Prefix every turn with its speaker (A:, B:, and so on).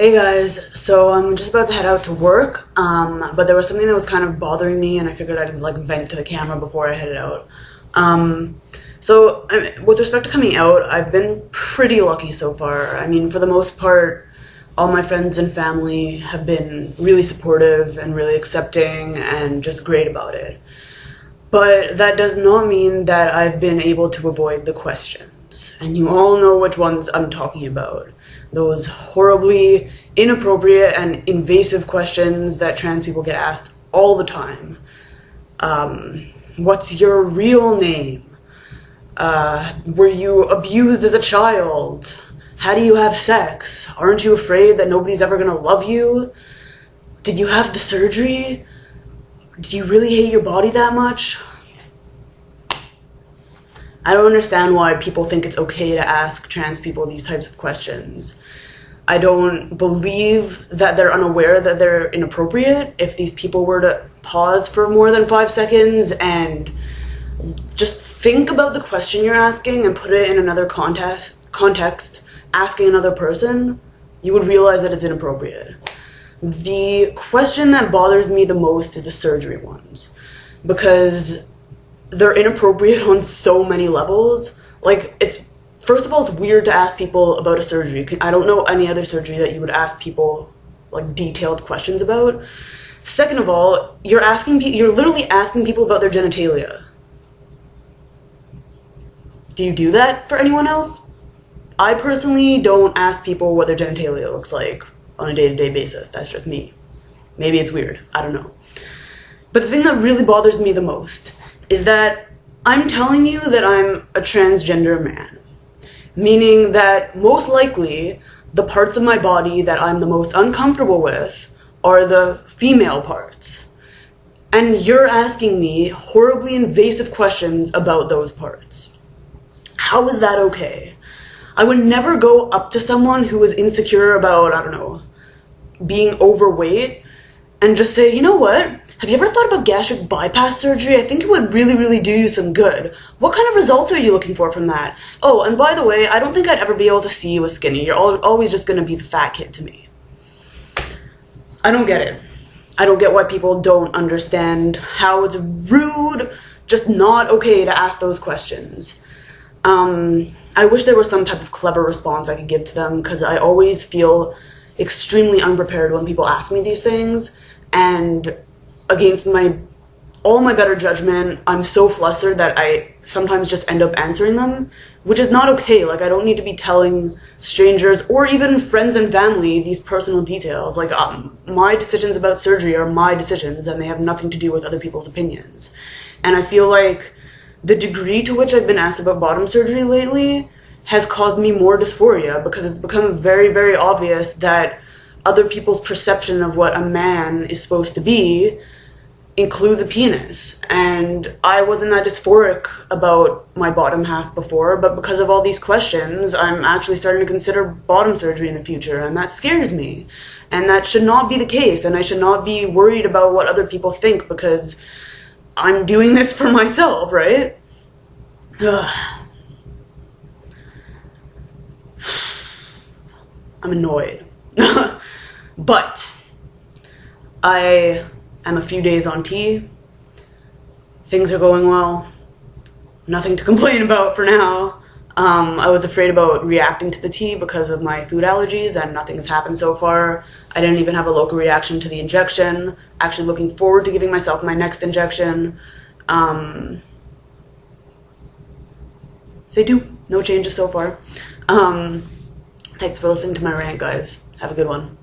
A: Hey guys, so I'm just about to head out to work, but there was something that was kind of bothering me and I figured I'd like vent to the camera before I headed out. With respect to coming out, I've been pretty lucky so far. I mean, for the most part, all my friends and family have been really supportive and really accepting and just great about it. But that does not mean that I've been able to avoid the questions. And you all know which ones I'm talking about. Those horribly inappropriate and invasive questions that trans people get asked all the time. What's your real name? Were you abused as a child? How do you have sex? Aren't you afraid that nobody's ever gonna love you? Did you have the surgery? Do you really hate your body that much? I don't understand why people think it's okay to ask trans people these types of questions. I don't believe that they're unaware that they're inappropriate. If these people were to pause for more than 5 seconds and just think about the question you're asking and put it in another context, asking another person, you would realize that it's inappropriate. The question that bothers me the most is the surgery ones, because they're inappropriate on so many levels. Like, first of all, it's weird to ask people about a surgery. I don't know any other surgery that you would ask people like detailed questions about. Second of all, you're literally asking people about their genitalia. Do you do that for anyone else? I personally don't ask people what their genitalia looks like on a day-to-day basis. That's just me. Maybe it's weird. I don't know. But the thing that really bothers me the most is that I'm telling you that I'm a transgender man, meaning that most likely the parts of my body that I'm the most uncomfortable with are the female parts. And you're asking me horribly invasive questions about those parts. How is that okay? I would never go up to someone who is insecure about, I don't know, being overweight and just say, you know what? Have you ever thought about gastric bypass surgery? I think it would really do you some good. What kind of results are you looking for from that? Oh, and by the way, I don't think I'd ever be able to see you as skinny. You're always just gonna be the fat kid to me. I don't get it. I don't get why people don't understand how it's rude, just not okay to ask those questions. I wish there was some type of clever response I could give to them, because I always feel extremely unprepared when people ask me these things, and against all my better judgment, I'm so flustered that I sometimes just end up answering them, which is not okay. Like, I don't need to be telling strangers or even friends and family these personal details. Like, my decisions about surgery are my decisions, and they have nothing to do with other people's opinions. And I feel like the degree to which I've been asked about bottom surgery lately has caused me more dysphoria, because it's become very obvious that other people's perception of what a man is supposed to be includes a penis. And I wasn't that dysphoric about my bottom half before, but because of all these questions, I'm actually starting to consider bottom surgery in the future, and that scares me. And that should not be the case, and I should not be worried about what other people think, because I'm doing this for myself, right? I'm annoyed. But I am a few days on tea. Things are going well. Nothing to complain about for now. I was afraid about reacting to the tea because of my food allergies, and nothing has happened so far. I didn't even have a local reaction to the injection. Actually looking forward to giving myself my next injection. Stay tuned. No changes so far. Thanks for listening to my rant, guys. Have a good one.